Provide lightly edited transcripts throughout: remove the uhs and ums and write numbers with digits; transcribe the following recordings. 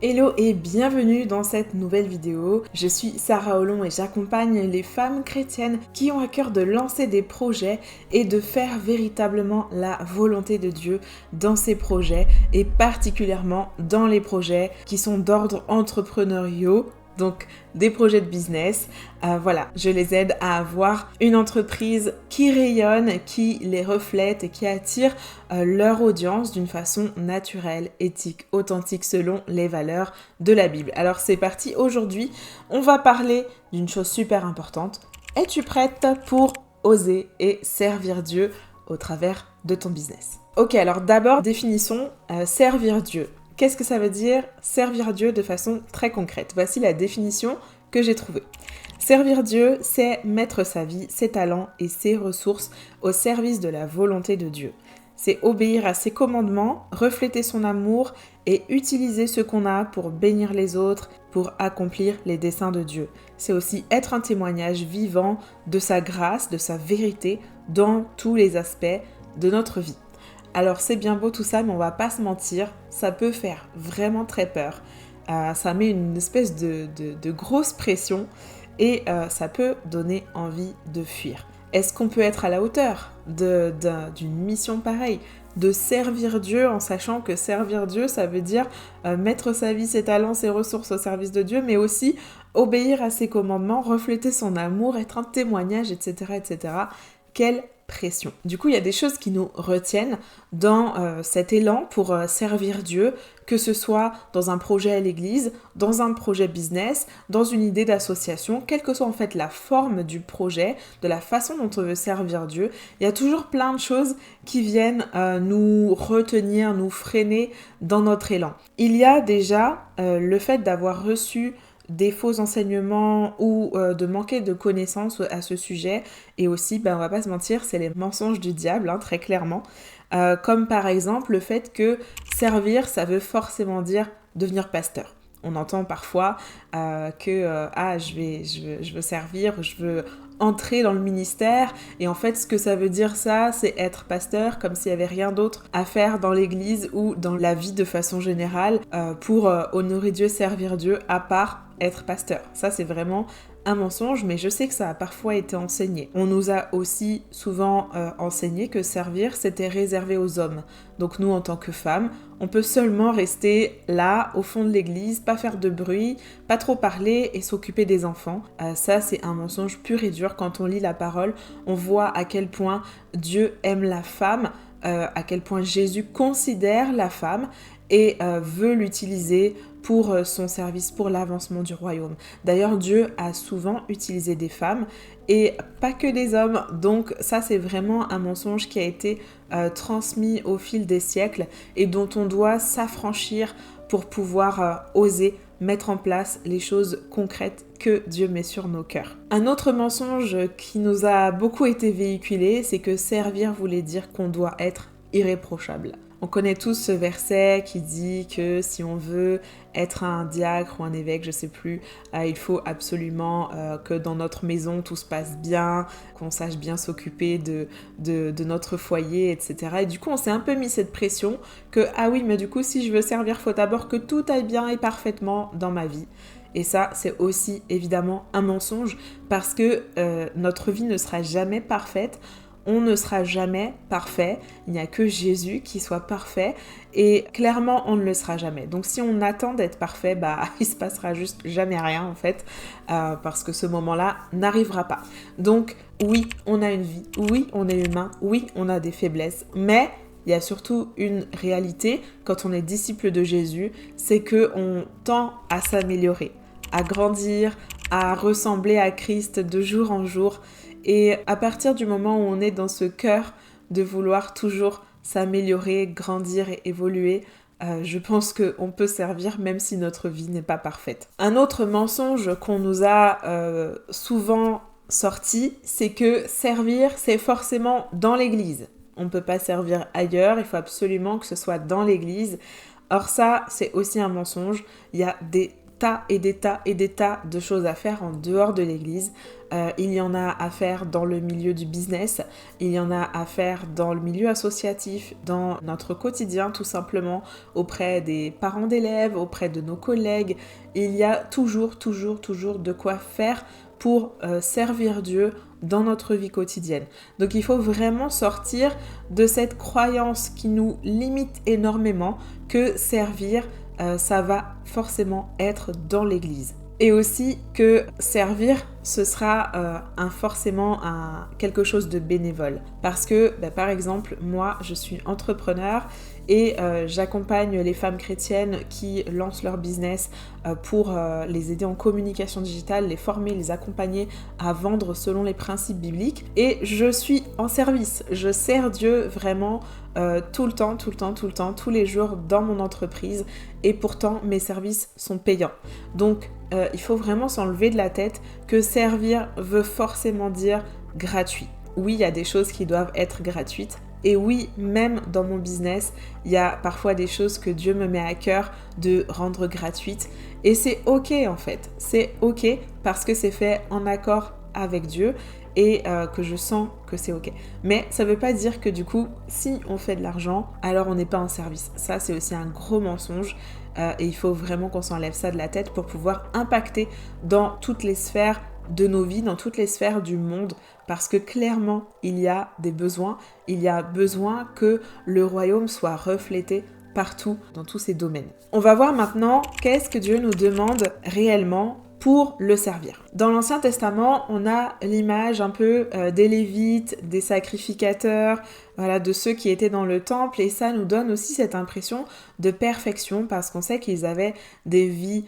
Hello et bienvenue dans cette nouvelle vidéo. Je suis Sarah Olon et j'accompagne les femmes chrétiennes qui ont à cœur de lancer des projets et de faire véritablement la volonté de Dieu dans ces projets et particulièrement dans les projets qui sont d'ordre entrepreneuriaux. Donc des projets de business, voilà, je les aide à avoir une entreprise qui rayonne, qui les reflète et qui attire leur audience d'une façon naturelle, éthique, authentique selon les valeurs de la Bible. Alors c'est parti, aujourd'hui on va parler d'une chose super importante. Es-tu prête pour oser et servir Dieu au travers de ton business? Ok, alors d'abord définissons servir Dieu. Qu'est-ce que ça veut dire servir Dieu de façon très concrète? Voici la définition que j'ai trouvée. Servir Dieu, c'est mettre sa vie, ses talents et ses ressources au service de la volonté de Dieu. C'est obéir à ses commandements, refléter son amour et utiliser ce qu'on a pour bénir les autres, pour accomplir les desseins de Dieu. C'est aussi être un témoignage vivant de sa grâce, de sa vérité dans tous les aspects de notre vie. Alors c'est bien beau tout ça, mais on va pas se mentir, ça peut faire vraiment très peur. Ça met une espèce de grosse pression et ça peut donner envie de fuir. Est-ce qu'on peut être à la hauteur d'une mission pareille? De servir Dieu en sachant que servir Dieu, ça veut dire mettre sa vie, ses talents, ses ressources au service de Dieu, mais aussi obéir à ses commandements, refléter son amour, être un témoignage, etc. etc. Quelle pression. Du coup, il y a des choses qui nous retiennent dans cet élan pour servir Dieu, que ce soit dans un projet à l'église, dans un projet business, dans une idée d'association, quelle que soit en fait la forme du projet, de la façon dont on veut servir Dieu, il y a toujours plein de choses qui viennent nous retenir, nous freiner dans notre élan. Il y a déjà le fait d'avoir reçu des faux enseignements ou de manquer de connaissances à ce sujet. Et aussi, on va pas se mentir, c'est les mensonges du diable, très clairement. Comme par exemple le fait que servir, ça veut forcément dire devenir pasteur. On entend parfois je veux servir, je veux entrer dans le ministère, et en fait ce que ça veut dire ça, c'est être pasteur, comme s'il n'y avait rien d'autre à faire dans l'église ou dans la vie de façon générale pour honorer Dieu, servir Dieu, à part être pasteur. Ça c'est vraiment un mensonge, mais je sais que ça a parfois été enseigné. On nous a aussi souvent enseigné que servir, c'était réservé aux hommes. Donc nous, en tant que femmes, on peut seulement rester là, au fond de l'église, pas faire de bruit, pas trop parler et s'occuper des enfants. Ça, c'est un mensonge pur et dur. Quand on lit la parole, on voit à quel point Dieu aime la femme, à quel point Jésus considère la femme et veut l'utiliser pour son service, pour l'avancement du royaume. D'ailleurs, Dieu a souvent utilisé des femmes et pas que des hommes. Donc ça, c'est vraiment un mensonge qui a été transmis au fil des siècles et dont on doit s'affranchir pour pouvoir oser mettre en place les choses concrètes que Dieu met sur nos cœurs. Un autre mensonge qui nous a beaucoup été véhiculé, c'est que servir voulait dire qu'on doit être irréprochable. On connaît tous ce verset qui dit que si on veut être un diacre ou un évêque, je sais plus, il faut absolument que dans notre maison tout se passe bien, qu'on sache bien s'occuper de notre foyer, etc. Et du coup, on s'est un peu mis cette pression que, mais du coup, si je veux servir, faut d'abord que tout aille bien et parfaitement dans ma vie. Et ça, c'est aussi évidemment un mensonge parce que notre vie ne sera jamais parfaite. On ne sera jamais parfait, il n'y a que Jésus qui soit parfait et clairement on ne le sera jamais. Donc si on attend d'être parfait, il se passera juste jamais rien en fait parce que ce moment-là n'arrivera pas. Donc oui, on a une vie, oui, on est humain, oui, on a des faiblesses, mais il y a surtout une réalité quand on est disciple de Jésus, c'est qu'on tend à s'améliorer, à grandir, à ressembler à Christ de jour en jour. Et à partir du moment où on est dans ce cœur de vouloir toujours s'améliorer, grandir et évoluer, je pense qu'on peut servir même si notre vie n'est pas parfaite. Un autre mensonge qu'on nous a souvent sorti, c'est que servir, c'est forcément dans l'église. On ne peut pas servir ailleurs, il faut absolument que ce soit dans l'église. Or ça, c'est aussi un mensonge. Il y a des tas et des tas et des tas de choses à faire en dehors de l'église. Il y en a à faire dans le milieu du business, il y en a à faire dans le milieu associatif, dans notre quotidien tout simplement, auprès des parents d'élèves, auprès de nos collègues. Il y a toujours de quoi faire pour servir Dieu dans notre vie quotidienne. Donc il faut vraiment sortir de cette croyance qui nous limite énormément que servir, ça va forcément être dans l'église. Et aussi que servir, ce sera forcément quelque chose de bénévole. Parce que, par exemple, moi, je suis entrepreneur et j'accompagne les femmes chrétiennes qui lancent leur business pour les aider en communication digitale, les former, les accompagner à vendre selon les principes bibliques. Et je suis en service. Je sers Dieu vraiment tout le temps, tous les jours dans mon entreprise. Et pourtant, mes services sont payants. Donc, il faut vraiment s'enlever de la tête que servir veut forcément dire gratuit. Oui, il y a des choses qui doivent être gratuites. Et oui, même dans mon business, il y a parfois des choses que Dieu me met à cœur de rendre gratuites. Et c'est ok en fait. C'est ok parce que c'est fait en accord avec Dieu et que je sens que c'est ok. Mais ça ne veut pas dire que du coup, si on fait de l'argent, alors on n'est pas en service. Ça, c'est aussi un gros mensonge. Et il faut vraiment qu'on s'enlève ça de la tête pour pouvoir impacter dans toutes les sphères de nos vies, dans toutes les sphères du monde, parce que clairement, il y a des besoins. Il y a besoin que le royaume soit reflété partout dans tous ces domaines. On va voir maintenant qu'est-ce que Dieu nous demande réellement pour le servir. Dans l'Ancien Testament, on a l'image un peu des Lévites, des sacrificateurs, voilà, de ceux qui étaient dans le temple, et ça nous donne aussi cette impression de perfection parce qu'on sait qu'ils avaient des vies,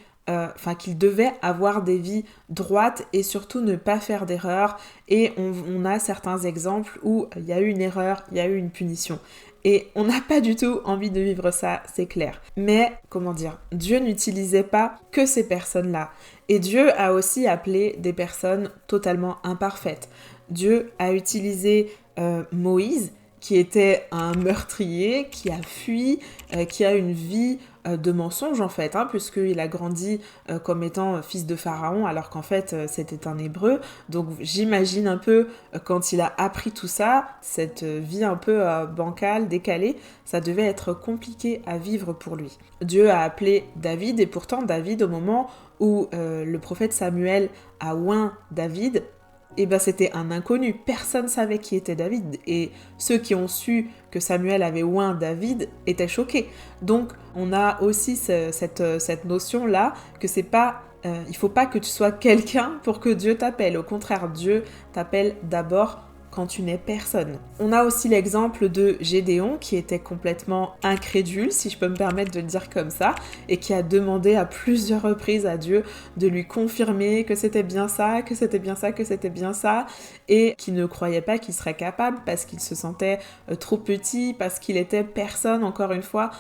qu'ils devaient avoir des vies droites et surtout ne pas faire d'erreurs. Et on a certains exemples où il y a eu une erreur, il y a eu une punition. Et on n'a pas du tout envie de vivre ça, c'est clair. Mais, comment dire, Dieu n'utilisait pas que ces personnes-là. Et Dieu a aussi appelé des personnes totalement imparfaites. Dieu a utilisé Moïse, qui était un meurtrier, qui a fui, qui a une vie de mensonge en fait, puisqu'il a grandi comme étant fils de Pharaon, alors qu'en fait c'était un Hébreu. Donc j'imagine un peu quand il a appris tout ça, cette vie un peu bancale, décalée, ça devait être compliqué à vivre pour lui. Dieu a appelé David, et pourtant David, au moment où le prophète Samuel a oint David, et c'était un inconnu, personne ne savait qui était David, et ceux qui ont su que Samuel avait oint David étaient choqués. Donc on a aussi cette notion-là que c'est pas, il faut pas que tu sois quelqu'un pour que Dieu t'appelle, au contraire, Dieu t'appelle d'abord quand tu n'es personne. On a aussi l'exemple de Gédéon qui était complètement incrédule, si je peux me permettre de le dire comme ça, et qui a demandé à plusieurs reprises à Dieu de lui confirmer que c'était bien ça, que c'était bien ça, que c'était bien ça, et qui ne croyait pas qu'il serait capable parce qu'il se sentait trop petit, parce qu'il était personne, encore une fois,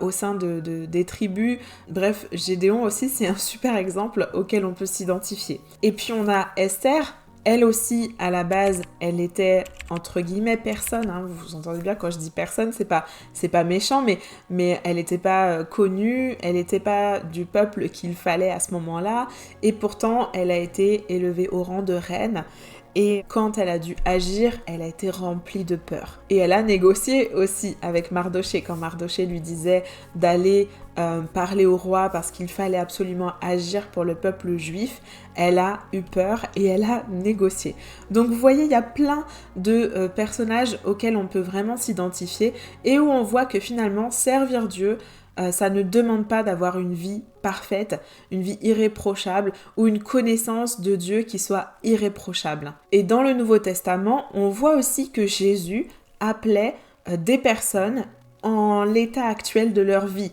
au sein des tribus. Bref, Gédéon aussi, c'est un super exemple auquel on peut s'identifier. Et puis on a Esther. Elle aussi, à la base, elle était entre guillemets personne. Vous entendez bien quand je dis personne, c'est pas méchant, mais elle n'était pas connue, elle n'était pas du peuple qu'il fallait à ce moment-là, et pourtant elle a été élevée au rang de reine. Et quand elle a dû agir, elle a été remplie de peur. Et elle a négocié aussi avec Mardoché. Quand Mardoché lui disait d'aller parler au roi parce qu'il fallait absolument agir pour le peuple juif, elle a eu peur et elle a négocié. Donc vous voyez, il y a plein de personnages auxquels on peut vraiment s'identifier et où on voit que finalement, servir Dieu, ça ne demande pas d'avoir une vie parfaite, une vie irréprochable ou une connaissance de Dieu qui soit irréprochable. Et dans le Nouveau Testament, on voit aussi que Jésus appelait des personnes en l'état actuel de leur vie.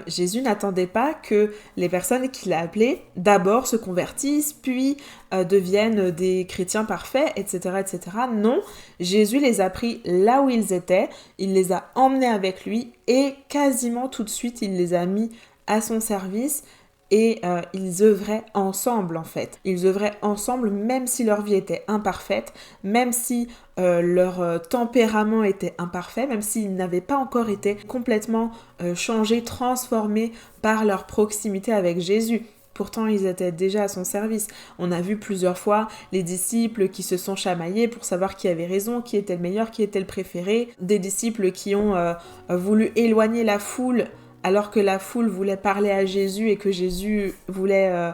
Jésus n'attendait pas que les personnes qu'il a appelées d'abord se convertissent, puis deviennent des chrétiens parfaits, etc., etc. Non, Jésus les a pris là où ils étaient, il les a emmenés avec lui et quasiment tout de suite, il les a mis à son service. Et ils œuvraient ensemble en fait. Ils œuvraient ensemble même si leur vie était imparfaite, même si leur tempérament était imparfait, même s'ils n'avaient pas encore été complètement changés, transformés par leur proximité avec Jésus. Pourtant, ils étaient déjà à son service. On a vu plusieurs fois les disciples qui se sont chamaillés pour savoir qui avait raison, qui était le meilleur, qui était le préféré. Des disciples qui ont voulu éloigner la foule alors que la foule voulait parler à Jésus et que Jésus voulait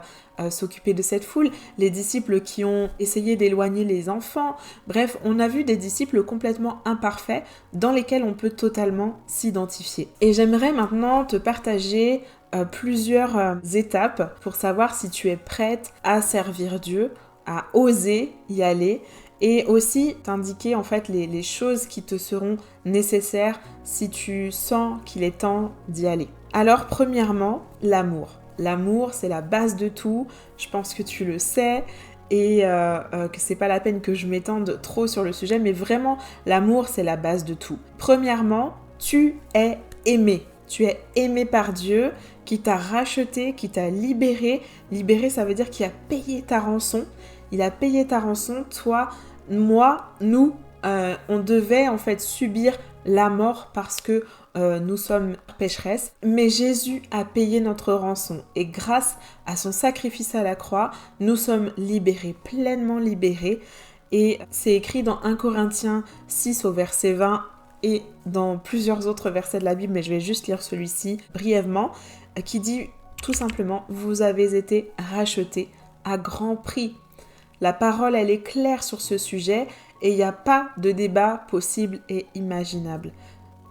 s'occuper de cette foule. Les disciples qui ont essayé d'éloigner les enfants. Bref, on a vu des disciples complètement imparfaits dans lesquels on peut totalement s'identifier. Et j'aimerais maintenant te partager plusieurs étapes pour savoir si tu es prête à servir Dieu, à oser y aller et aussi t'indiquer en fait les choses qui te seront nécessaires si tu sens qu'il est temps d'y aller. Alors premièrement, l'amour. L'amour, c'est la base de tout, je pense que tu le sais et que c'est pas la peine que je m'étende trop sur le sujet, mais vraiment, l'amour, c'est la base de tout. Premièrement, tu es aimé. Tu es aimé par Dieu, qui t'a racheté, qui t'a libéré. Libéré, ça veut dire qu'il a payé ta rançon. Il a payé ta rançon. Toi, moi, nous, on devait en fait subir la mort parce que nous sommes pécheresses. Mais Jésus a payé notre rançon. Et grâce à son sacrifice à la croix, nous sommes libérés, pleinement libérés. Et c'est écrit dans 1 Corinthiens 6 au verset 20 et dans plusieurs autres versets de la Bible, mais je vais juste lire celui-ci brièvement, qui dit tout simplement « Vous avez été rachetés à grand prix ». La parole, elle est claire sur ce sujet et il n'y a pas de débat possible et imaginable.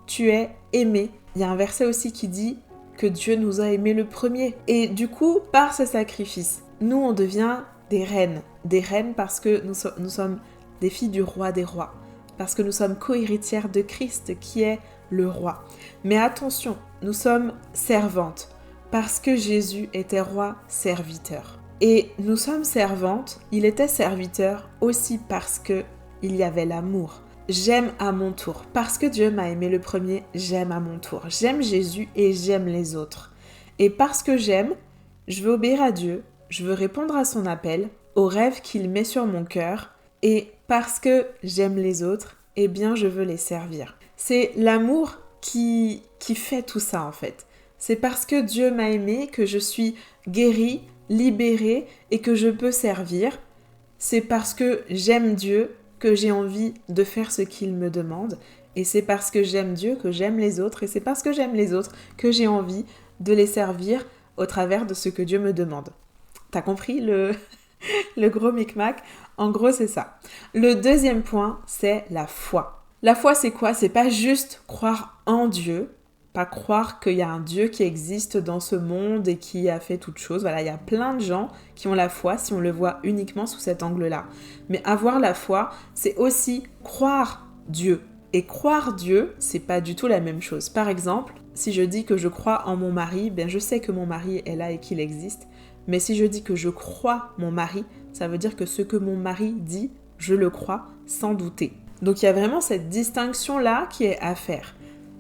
Tu es aimé. Il y a un verset aussi qui dit que Dieu nous a aimés le premier. Et du coup, par ce sacrifice, nous, on devient des reines. Des reines parce que nous sommes des filles du roi des rois. Parce que nous sommes co-héritières de Christ qui est le roi. Mais attention, nous sommes servantes parce que Jésus était roi serviteur. Et nous sommes servantes, il était serviteur aussi parce que il y avait l'amour. J'aime à mon tour. Parce que Dieu m'a aimé le premier, j'aime à mon tour. J'aime Jésus et j'aime les autres. Et parce que j'aime, je veux obéir à Dieu, je veux répondre à son appel, aux rêves qu'il met sur mon cœur. Et parce que j'aime les autres, eh bien je veux les servir. C'est l'amour qui fait tout ça en fait. C'est parce que Dieu m'a aimé que je suis guérie, libérée et que je peux servir. C'est parce que j'aime Dieu que j'ai envie de faire ce qu'il me demande. Et c'est parce que j'aime Dieu que j'aime les autres. Et c'est parce que j'aime les autres que j'ai envie de les servir au travers de ce que Dieu me demande. T'as compris le gros micmac? En gros, c'est ça. Le deuxième point, c'est la foi. La foi, c'est quoi? C'est pas juste croire en Dieu, pas croire qu'il y a un Dieu qui existe dans ce monde et qui a fait toutes choses. Voilà, il y a plein de gens qui ont la foi si on le voit uniquement sous cet angle-là. Mais avoir la foi, c'est aussi croire Dieu. Et croire Dieu, c'est pas du tout la même chose. Par exemple, si je dis que je crois en mon mari, ben je sais que mon mari est là et qu'il existe. Mais si je dis que je crois mon mari, ça veut dire que ce que mon mari dit, je le crois sans douter. Donc il y a vraiment cette distinction-là qui est à faire.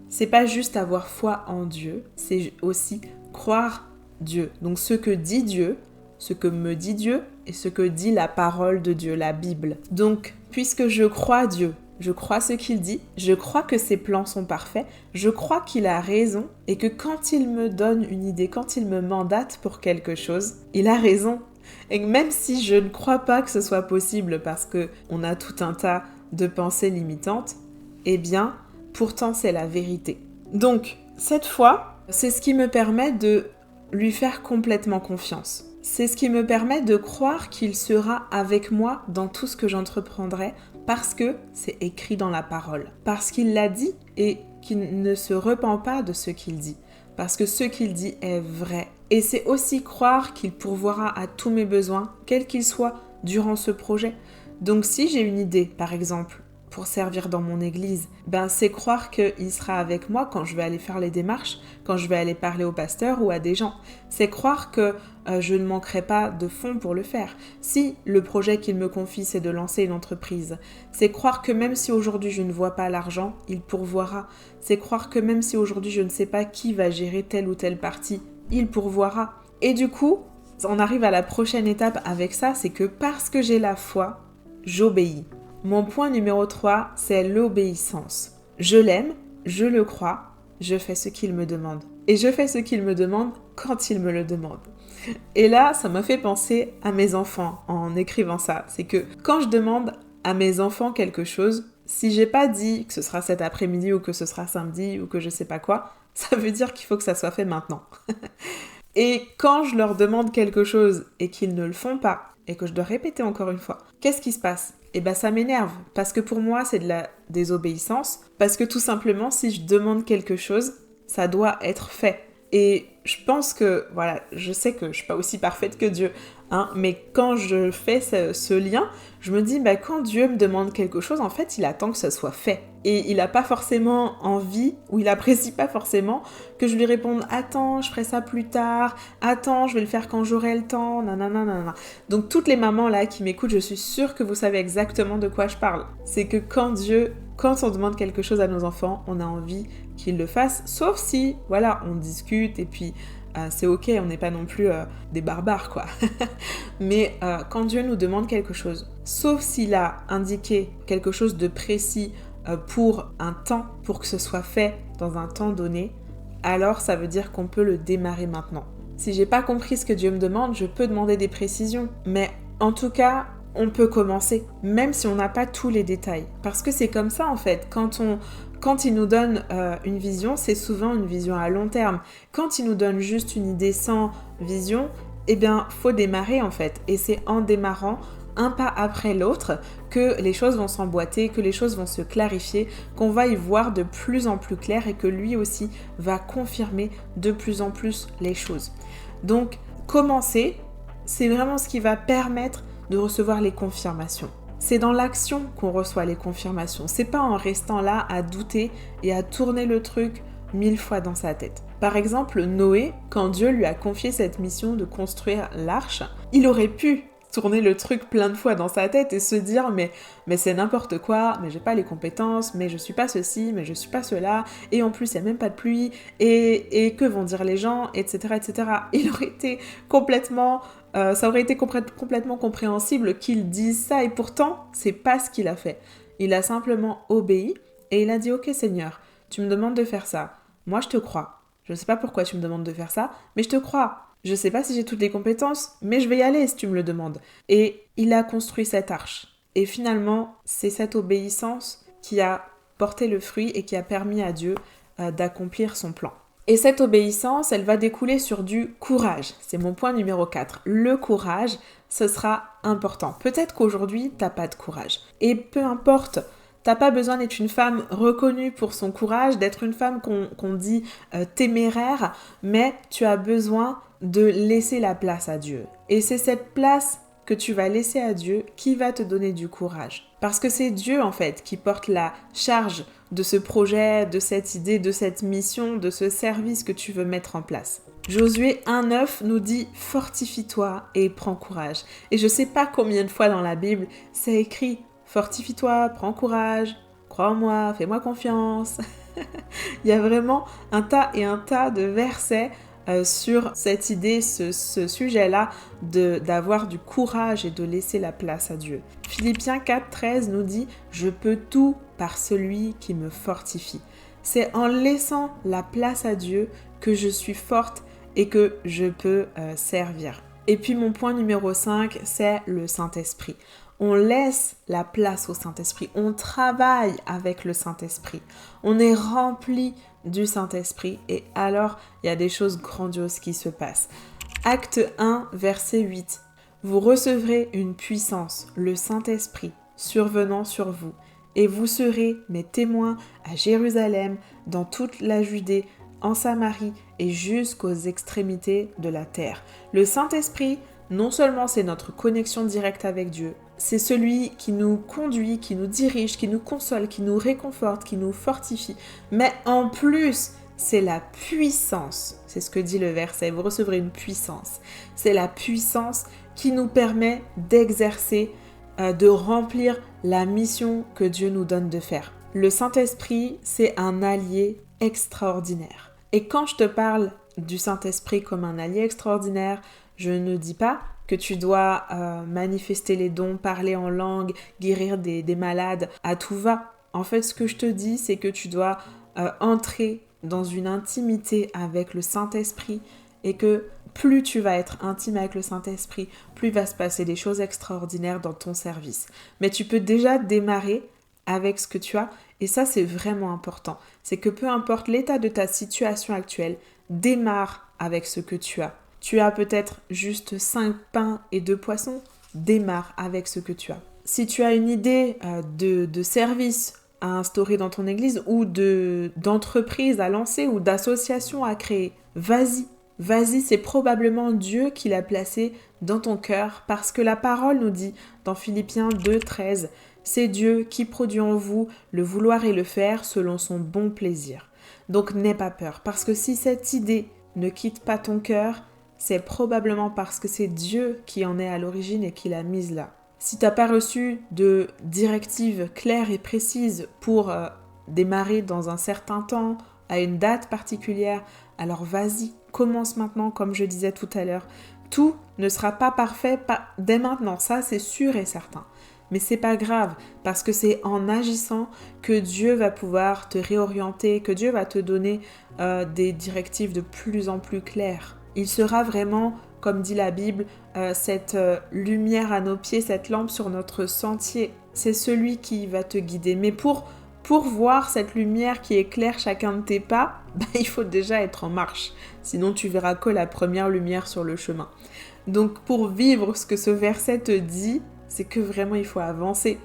C'est pas juste avoir foi en Dieu, c'est aussi croire Dieu. Donc ce que dit Dieu, ce que me dit Dieu et ce que dit la parole de Dieu, la Bible. Donc puisque je crois Dieu, je crois ce qu'il dit, je crois que ses plans sont parfaits, je crois qu'il a raison et que quand il me donne une idée, quand il me mandate pour quelque chose, il a raison. Et même si je ne crois pas que ce soit possible parce qu'on a tout un tas de pensées limitantes, eh bien, pourtant c'est la vérité. Donc, cette foi, c'est ce qui me permet de lui faire complètement confiance. C'est ce qui me permet de croire qu'il sera avec moi dans tout ce que j'entreprendrai parce que c'est écrit dans la parole. Parce qu'il l'a dit et qu'il ne se repent pas de ce qu'il dit. Parce que ce qu'il dit est vrai. Et c'est aussi croire qu'il pourvoira à tous mes besoins, quels qu'ils soient, durant ce projet. Donc si j'ai une idée, par exemple, pour servir dans mon église, c'est croire qu'il sera avec moi quand je vais aller faire les démarches, quand je vais aller parler au pasteur ou à des gens. C'est croire que je ne manquerai pas de fonds pour le faire. Si le projet qu'il me confie, c'est de lancer une entreprise, c'est croire que même si aujourd'hui je ne vois pas l'argent, il pourvoira. C'est croire que même si aujourd'hui je ne sais pas qui va gérer telle ou telle partie, il pourvoira. Et du coup, on arrive à la prochaine étape avec ça, c'est que parce que j'ai la foi, j'obéis. Mon point numéro 3, c'est l'obéissance. Je l'aime, je le crois, je fais ce qu'il me demande. Et je fais ce qu'il me demande quand il me le demande. Et là, ça m'a fait penser à mes enfants en écrivant ça. C'est que quand je demande à mes enfants quelque chose, si j'ai pas dit que ce sera cet après-midi ou que ce sera samedi ou que je sais pas quoi, ça veut dire qu'il faut que ça soit fait maintenant. Et quand je leur demande quelque chose et qu'ils ne le font pas, et que je dois répéter encore une fois, qu'est-ce qui se passe? Eh ben ça m'énerve, parce que pour moi c'est de la désobéissance, parce que tout simplement si je demande quelque chose, ça doit être fait. Et je pense que, voilà, je sais que je suis pas aussi parfaite que Dieu, hein, mais quand je fais ce lien, je me dis, bah, quand Dieu me demande quelque chose, en fait, il attend que ça soit fait. Et il n'a pas forcément envie, ou il apprécie pas forcément, que je lui réponde, attends, je ferai ça plus tard, attends, je vais le faire quand j'aurai le temps, nanana, nanana. Donc toutes les mamans là qui m'écoutent, je suis sûre que vous savez exactement de quoi je parle. C'est que quand on demande quelque chose à nos enfants, on a envie qu'ils le fassent, sauf si, voilà, on discute et puis c'est ok, on n'est pas non plus des barbares, quoi. Mais quand Dieu nous demande quelque chose, sauf s'il a indiqué quelque chose de précis pour un temps, pour que ce soit fait dans un temps donné, alors ça veut dire qu'on peut le démarrer maintenant. Si j'ai pas compris ce que Dieu me demande, je peux demander des précisions, mais en tout cas, on peut commencer, même si on n'a pas tous les détails. Parce que c'est comme ça en fait, quand il nous donne une vision, c'est souvent une vision à long terme. Quand il nous donne juste une idée sans vision, eh bien, faut démarrer en fait. Et c'est en démarrant, un pas après l'autre, que les choses vont s'emboîter, que les choses vont se clarifier, qu'on va y voir de plus en plus clair et que lui aussi va confirmer de plus en plus les choses. Donc, commencer, c'est vraiment ce qui va permettre de recevoir les confirmations. C'est dans l'action qu'on reçoit les confirmations. C'est pas en restant là à douter et à tourner le truc 1000 fois dans sa tête. Par exemple, Noé, quand Dieu lui a confié cette mission de construire l'arche, il aurait pu tourner le truc plein de fois dans sa tête et se dire mais c'est n'importe quoi, mais j'ai pas les compétences, mais je suis pas ceci, mais je suis pas cela, et en plus il y a même pas de pluie, et que vont dire les gens, etc. etc. Il aurait été complètement... ça aurait été complètement compréhensible qu'il dise ça, et pourtant, c'est pas ce qu'il a fait. Il a simplement obéi, et il a dit « Ok Seigneur, tu me demandes de faire ça. Moi je te crois. Je sais pas pourquoi tu me demandes de faire ça, mais je te crois. Je sais pas si j'ai toutes les compétences, mais je vais y aller si tu me le demandes. » Et il a construit cette arche. Et finalement, c'est cette obéissance qui a porté le fruit et qui a permis à Dieu d'accomplir son plan. Et cette obéissance, elle va découler sur du courage. C'est mon point numéro 4. Le courage, ce sera important. Peut-être qu'aujourd'hui, t'as pas de courage. Et peu importe, t'as pas besoin d'être une femme reconnue pour son courage, d'être une femme qu'on dit téméraire, mais tu as besoin de laisser la place à Dieu. Et c'est cette place que tu vas laisser à Dieu qui va te donner du courage. Parce que c'est Dieu en fait qui porte la charge de ce projet, de cette idée, de cette mission, de ce service que tu veux mettre en place. Josué 1,9 nous dit « Fortifie-toi et prends courage ». Et je sais pas combien de fois dans la Bible c'est écrit « Fortifie-toi, prends courage, crois en moi, fais-moi confiance ». Il y a vraiment un tas et un tas de versets sur cette idée, ce sujet-là, d'avoir du courage et de laisser la place à Dieu. Philippiens 4,13 nous dit « Je peux tout par celui qui me fortifie ». C'est en laissant la place à Dieu que je suis forte et que je peux servir. Et puis mon point numéro 5, c'est le Saint-Esprit. On laisse la place au Saint-Esprit, on travaille avec le Saint-Esprit, on est rempli du Saint-Esprit et alors il y a des choses grandioses qui se passent. Acte 1, verset 8. Vous recevrez une puissance, le Saint-Esprit, survenant sur vous, et vous serez mes témoins à Jérusalem, dans toute la Judée, en Samarie et jusqu'aux extrémités de la terre. Le Saint-Esprit, non seulement c'est notre connexion directe avec Dieu, c'est celui qui nous conduit, qui nous dirige, qui nous console, qui nous réconforte, qui nous fortifie. Mais en plus, c'est la puissance. C'est ce que dit le verset. Vous recevrez une puissance. C'est la puissance qui nous permet d'exercer, de remplir la mission que Dieu nous donne de faire. Le Saint-Esprit, c'est un allié extraordinaire. Et quand je te parle du Saint-Esprit comme un allié extraordinaire, je ne dis pas que tu dois manifester les dons, parler en langue, guérir des malades à tout va. En fait, ce que je te dis, c'est que tu dois entrer dans une intimité avec le Saint-Esprit et que plus tu vas être intime avec le Saint-Esprit, plus il va se passer des choses extraordinaires dans ton service. Mais tu peux déjà démarrer avec ce que tu as, et ça c'est vraiment important. C'est que peu importe l'état de ta situation actuelle, démarre avec ce que tu as. Tu as peut-être juste 5 pains et 2 poissons, démarre avec ce que tu as. Si tu as une idée de service à instaurer dans ton église ou d'entreprise à lancer ou d'association à créer, vas-y. Vas-y, c'est probablement Dieu qui l'a placé dans ton cœur parce que la parole nous dit dans Philippiens 2,13, c'est Dieu qui produit en vous le vouloir et le faire selon son bon plaisir. Donc n'aie pas peur parce que si cette idée ne quitte pas ton cœur, c'est probablement parce que c'est Dieu qui en est à l'origine et qui l'a mise là. Si tu n'as pas reçu de directives claires et précises pour démarrer dans un certain temps, à une date particulière, alors vas-y, commence maintenant comme je disais tout à l'heure. Tout ne sera pas parfait dès maintenant, ça c'est sûr et certain. Mais c'est pas grave, parce que c'est en agissant que Dieu va pouvoir te réorienter, que Dieu va te donner des directives de plus en plus claires. Il sera vraiment, comme dit la Bible, cette lumière à nos pieds, cette lampe sur notre sentier. C'est celui qui va te guider. Mais pour voir cette lumière qui éclaire chacun de tes pas, il faut déjà être en marche. Sinon, tu verras que la première lumière sur le chemin. Donc, pour vivre ce que ce verset te dit, c'est que vraiment il faut avancer.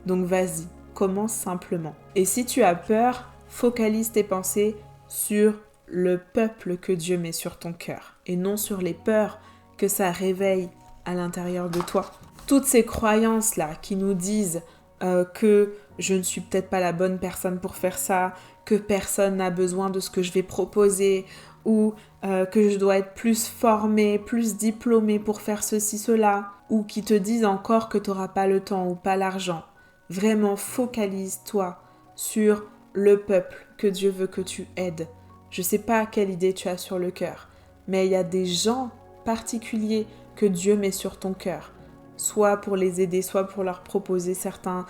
Donc, vas-y, commence simplement. Et si tu as peur, focalise tes pensées sur le peuple que Dieu met sur ton cœur et non sur les peurs que ça réveille à l'intérieur de toi. Toutes ces croyances-là qui nous disent que je ne suis peut-être pas la bonne personne pour faire ça, que personne n'a besoin de ce que je vais proposer ou que je dois être plus formée, plus diplômée pour faire ceci, cela, ou qui te disent encore que tu n'auras pas le temps ou pas l'argent. Vraiment, focalise-toi sur le peuple que Dieu veut que tu aides. Je ne sais pas quelle idée tu as sur le cœur, mais il y a des gens particuliers que Dieu met sur ton cœur, soit pour les aider, soit pour leur proposer certains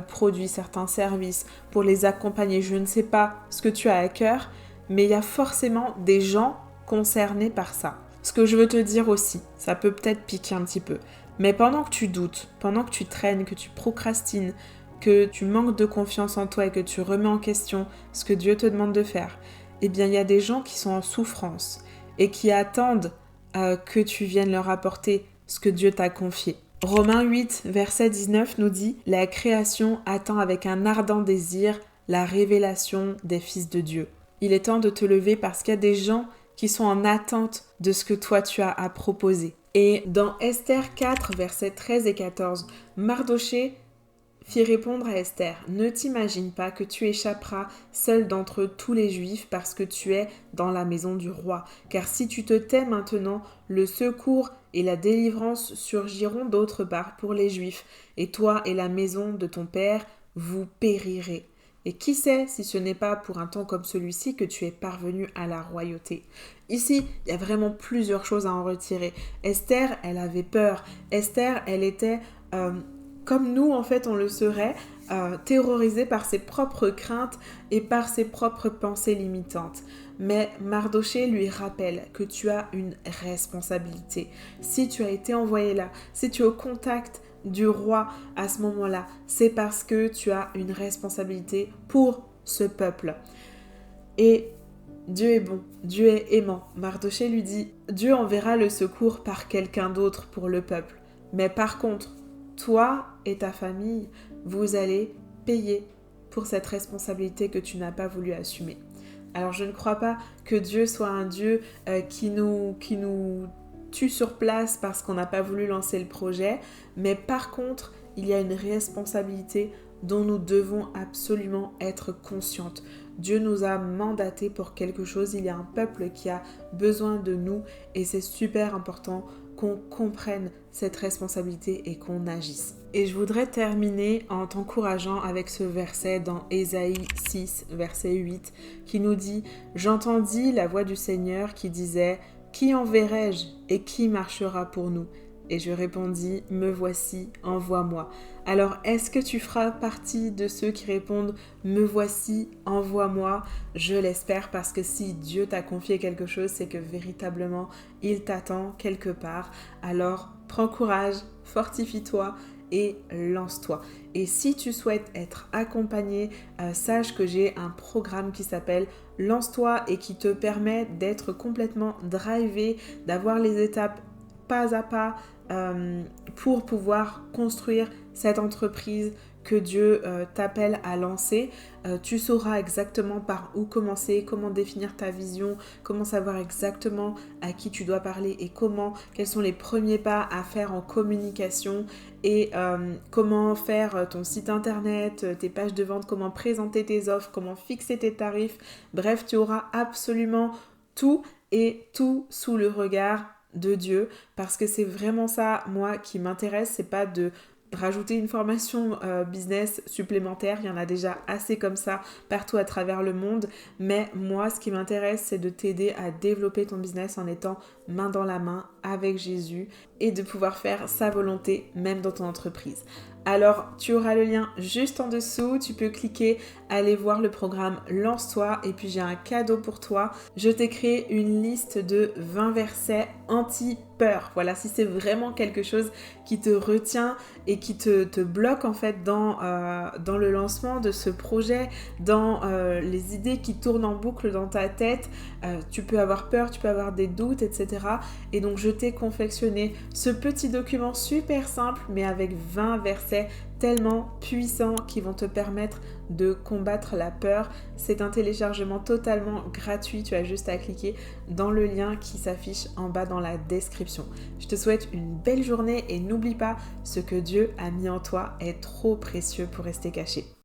produits, certains services, pour les accompagner. Je ne sais pas ce que tu as à cœur, mais il y a forcément des gens concernés par ça. Ce que je veux te dire aussi, ça peut peut-être piquer un petit peu, mais pendant que tu doutes, pendant que tu traînes, que tu procrastines, que tu manques de confiance en toi et que tu remets en question ce que Dieu te demande de faire, eh bien il y a des gens qui sont en souffrance et qui attendent que tu viennes leur apporter ce que Dieu t'a confié. Romains 8, verset 19 nous dit « La création attend avec un ardent désir la révélation des fils de Dieu. » Il est temps de te lever parce qu'il y a des gens qui sont en attente de ce que toi tu as à proposer. Et dans Esther 4, versets 13 et 14, Mardoché fit répondre à Esther, « Ne t'imagine pas que tu échapperas seul d'entre tous les Juifs parce que tu es dans la maison du roi. Car si tu te tais maintenant, le secours et la délivrance surgiront d'autre part pour les Juifs, et toi et la maison de ton père, vous périrez. Et qui sait si ce n'est pas pour un temps comme celui-ci que tu es parvenu à la royauté. » Ici, il y a vraiment plusieurs choses à en retirer. Esther, elle avait peur. Esther, elle était... comme nous, en fait, on le serait, terrorisé par ses propres craintes et par ses propres pensées limitantes. Mais Mardoché lui rappelle que tu as une responsabilité. Si tu as été envoyé là, si tu es au contact du roi à ce moment-là, c'est parce que tu as une responsabilité pour ce peuple. Et Dieu est bon, Dieu est aimant. Mardoché lui dit, Dieu enverra le secours par quelqu'un d'autre pour le peuple. Mais par contre, toi et ta famille, vous allez payer pour cette responsabilité que tu n'as pas voulu assumer. Alors je ne crois pas que Dieu soit un Dieu qui nous tue sur place parce qu'on n'a pas voulu lancer le projet, mais par contre, il y a une responsabilité dont nous devons absolument être conscientes. Dieu nous a mandatés pour quelque chose, il y a un peuple qui a besoin de nous et c'est super important qu'on comprenne cette responsabilité et qu'on agisse. Et je voudrais terminer en t'encourageant avec ce verset dans Ésaïe 6, verset 8, qui nous dit « J'entendis la voix du Seigneur qui disait « Qui enverrai-je et qui marchera pour nous ?» Et je répondis, me voici, envoie-moi. Alors, est-ce que tu feras partie de ceux qui répondent, me voici, envoie-moi? Je l'espère parce que si Dieu t'a confié quelque chose, c'est que véritablement, il t'attend quelque part. Alors, prends courage, fortifie-toi et lance-toi. Et si tu souhaites être accompagné, sache que j'ai un programme qui s'appelle Lance-toi et qui te permet d'être complètement drivé, d'avoir les étapes pas à pas pour pouvoir construire cette entreprise que Dieu t'appelle à lancer. Tu sauras exactement par où commencer, comment définir ta vision, comment savoir exactement à qui tu dois parler et quels sont les premiers pas à faire en communication et comment faire ton site internet, tes pages de vente, comment présenter tes offres, comment fixer tes tarifs. Bref, tu auras absolument tout et tout sous le regard de Dieu, parce que c'est vraiment ça, moi, qui m'intéresse. C'est pas de rajouter une formation business supplémentaire, il y en a déjà assez comme ça partout à travers le monde, mais moi ce qui m'intéresse c'est de t'aider à développer ton business en étant main dans la main avec Jésus et de pouvoir faire sa volonté même dans ton entreprise. Alors tu auras le lien juste en dessous, tu peux cliquer, aller voir le programme Lance-toi et puis j'ai un cadeau pour toi. Je t'ai créé une liste de 20 versets anti-peur. Voilà, si c'est vraiment quelque chose qui te retient et qui te bloque en fait dans le lancement de ce projet, dans les idées qui tournent en boucle dans ta tête, tu peux avoir peur, tu peux avoir des doutes, etc. Et donc je t'ai confectionné ce petit document super simple mais avec 20 versets tellement puissants qui vont te permettre de combattre la peur. C'est un téléchargement totalement gratuit, tu as juste à cliquer dans le lien qui s'affiche en bas dans la description. Je te souhaite une belle journée et n'oublie pas, ce que Dieu a mis en toi est trop précieux pour rester caché.